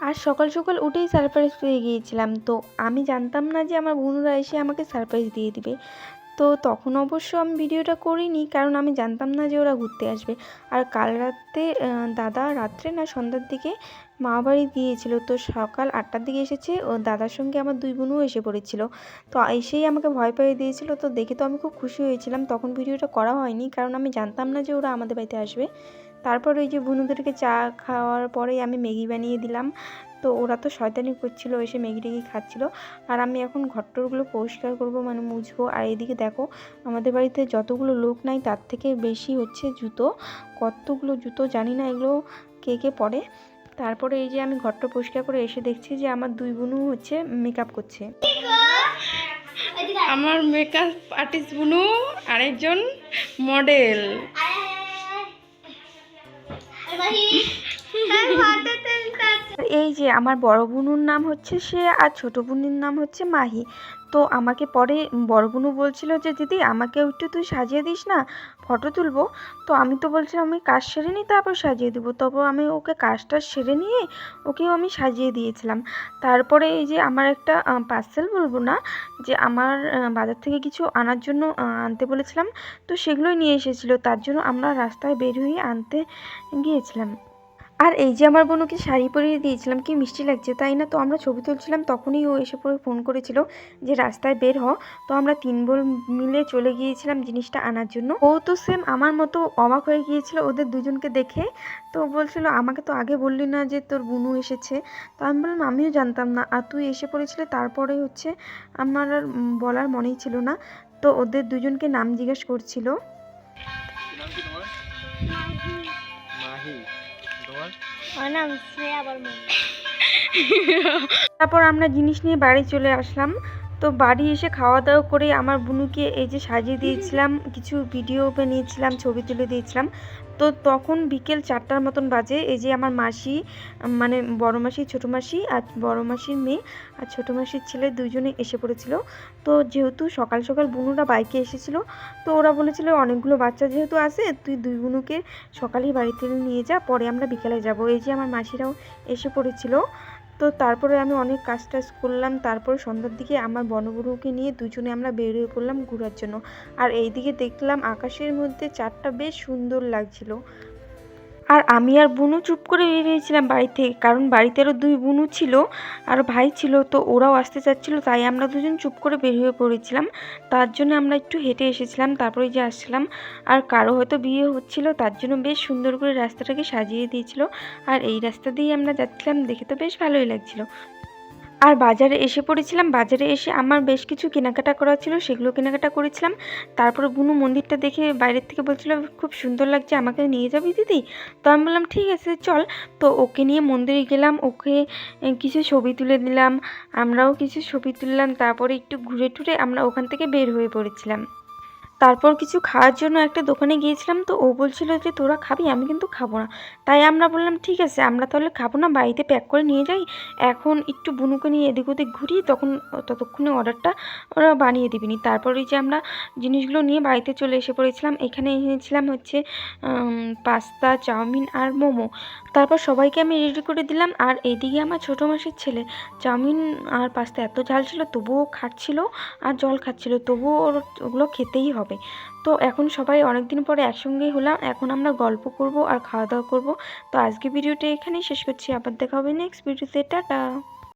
আর সকাল সকাল উঠেই সারপ্রাইজ পেয়ে গিয়েছিলাম। তো আমি জানতাম না যে আমার বোনরা এসে আমাকে সারপ্রাইজ দিয়ে দিবে। তো তখন অবশ্য আমি ভিডিওটা করিনি, কারণ আমি জানতাম না যে ওরা ঘুরতে আসবে। আর কাল রাতে দাদা রাত্রে না সন্ধ্যার দিকে মামাবাড়ি গিয়েছিল। তো সকাল 8টার দিকে এসেছে, ও দাদার সঙ্গে আমার 2 বোনও এসে পড়েছিল। তো এসেই আমাকে ভয় পাইয়ে দিয়েছিল। তো দেখে তো আমি খুব খুশি হয়েছিলাম। তখন ভিডিওটা করা হয়নি, কারণ আমি জানতাম না যে ওরা আমাদের বাড়িতে আসবে। তারপর ওই যে বোনদেরকে চা খাওয়ার পরেই আমি ম্যাগি বানিয়ে দিলাম। তো ওরা তো শয়তানি করছিল, এসে ম্যাগি ট্যাগি খাচ্ছিল। আর আমি এখন ঘরটরগুলো পরিষ্কার করব, মানে মুছবো। আর এইদিকে দেখো আমাদের বাড়িতে যতগুলো লোক নাই তার থেকে বেশি হচ্ছে জুতো। কতগুলো জুতো জানি না এগুলো কে কে পরে। তারপরে এই যে আমি ঘরটা পরিষ্কার করে এসে দেখছি যে আমার 2 বোনও হচ্ছে মেকআপ করছে। আমার মেকআপ আর্টিস্ট বুনু, আরেকজন মডেল। এই যে আমার বড় বোনুর নাম হচ্ছে সে, আর ছোট বোনের নাম হচ্ছে মাহি। তো আমাকে পরে বড় বোনু বলছিল যে দিদি আমাকে একটু তুই সাজিয়ে দিস না, ফটো তুলবো। তো আমি তো বলছিলাম আমি কাজ সেরে নিই তারপর সাজিয়ে দেবো। তবে আমি ওকে কাজটা সেরে নিয়ে ওকেও আমি সাজিয়ে দিয়েছিলাম। তারপরে এই যে আমার একটা পার্সেল বলবো না, যে আমার বাজার থেকে কিছু আনার জন্য আনতে বলেছিলাম। তো সেগুলোই নিয়ে এসেছিলো, তার জন্য আমরা রাস্তায় বের হয়ে আনতে গিয়েছিলাম। আর এই যে আমার বোনকে শাড়ি পরিয়ে দিয়েছিলাম, কি মিষ্টি লাগছে তাই না। তো আমরা ছবি তুলছিলাম, তখনই ও এসে পরে ফোন করেছিল যে রাস্তায় বের হ। তো আমরা 3 বোন মিলে চলে গিয়েছিলাম জিনিসটা আনার জন্য। ও তো সেম আমার মতো অবাক হয়ে গিয়েছিল ওদের দুজনকে দেখে। তো বলছিল আমাকে তো আগে বললি না যে তোর বোনু এসেছে। তো আমি বললাম আমিও জানতাম না, আর তুই এসে পড়েছিলে। তারপরে হচ্ছে আমার আর বলার মনেই ছিল না। তো ওদের দুজনকে নাম জিজ্ঞেস করছিল। তারপর আমরা জিনিস নিয়ে বাড়ি চলে আসলাম। তো বাড়ি এসে খাওয়া দাওয়া করে আমার বুনুকে এই যে সাজিয়ে দিয়েছিলাম, কিছু ভিডিও বানিয়েছিলাম, ছবি তুলে দিয়েছিলাম। তো তখন বিকেল 4টার মতন বাজে। এই যে আমার মাসি, মানে বড় মাসি, ছোটো মাসি, আর বড় মাসির মেয়ে আর ছোটো মাসির ছেলে দুজনে এসে পড়েছিল। তো যেহেতু সকাল সকাল বুনুরা বাইকে এসেছিলো, তো ওরা বলেছিল অনেকগুলো বাচ্চা যেহেতু আসে তুই 2 বুনুকে সকালেই বাড়িতে নিয়ে যা, পরে আমরা বিকেলে যাব। এই যে আমার মাসিরাও এসে পড়েছিল। তো তারপরে আমি অনেক কাজ টাজ করলাম। তারপরে সন্ধ্যার দিকে আমার বনবুড়ুকে নিয়ে দুজনে আমরা বেরিয়ে পড়লাম ঘোরার জন্য। আর এইদিকে দেখলাম আকাশের মধ্যে চাঁদটা বেশ সুন্দর লাগছিল। আর আমি আর বুনু চুপ করে বেরিয়েছিলাম বাড়ি থেকে, কারণ বাড়িতে আরও 2 বুনু ছিল আর ভাই ছিল। তো ওরাও আসতে চাচ্ছিলো, তাই আমরা দুজন চুপ করে বের হয়ে পড়েছিলাম। তার জন্য আমরা একটু হেঁটে এসেছিলাম, তারপরে যে আসছিলাম। আর কারো হয়তো বিয়ে হচ্ছিল, তার জন্য বেশ সুন্দর করে রাস্তাটাকে সাজিয়ে দিয়েছিল। আর এই রাস্তা দিয়ে আমরা যাচ্ছিলাম, দেখে তো বেশ ভালোই লাগছিল। আর বাজারে এসে পড়েছিলাম। বাজারে এসে আমার বেশ কিছু কেনাকাটা করা ছিল, সেগুলো কেনাকাটা করেছিলাম। তারপরে বুনু মন্দিরটা দেখে বাইরের থেকে বলছিল খুব সুন্দর লাগছে, আমাকে নিয়ে যাবি দিদি। তো আমি বললাম ঠিক আছে চল। তো ওকে নিয়ে মন্দিরে গেলাম, ওকে কিছু ছবি তুলে দিলাম, আমরাও কিছু ছবি তুললাম। তারপরে একটু ঘুরে টুরে আমরা ওখান থেকে বের হয়ে পড়েছিলাম। তারপর কিছু খাওয়ার জন্য একটা দোকানে গিয়েছিলাম। তো ও বলছিল যে তোরা খাবি, আমি কিন্তু খাবো না। তাই আমরা বললাম ঠিক আছে আমরা তাহলে খাবো না, বাড়িতে প্যাক করে নিয়ে যাই। এখন একটু বুনুকে নিয়ে এদিক ওদিক ঘুরি, ততক্ষণে অর্ডারটা ওরা বানিয়ে দিবিনি। তারপরে যে আমরা জিনিসগুলো নিয়ে বাড়িতে চলে এসে পড়েছিলাম। এখানে এনেছিলাম হচ্ছে পাস্তা, চাউমিন আর মোমো। তারপর সবাইকে আমি রেডি করে দিলাম। আর এদিকে আমার ছোটো মাসির ছেলে চাউমিন আর পাস্তা এত ঝাল ছিল তবুও খাচ্ছিল, আর জল খাচ্ছিল, তবুও ওগুলো খেতেই হবে। তো এখন সবাই অনেক দিন পরে একসঙ্গেই হলাম, এখন আমরা গল্প করব আর খাওয়া দাওয়া করব। তো আজকে ভিডিওটা এখানেই শেষ করছি, আবার দেখা হবে নেক্সট ভিডিওতে। টাটা।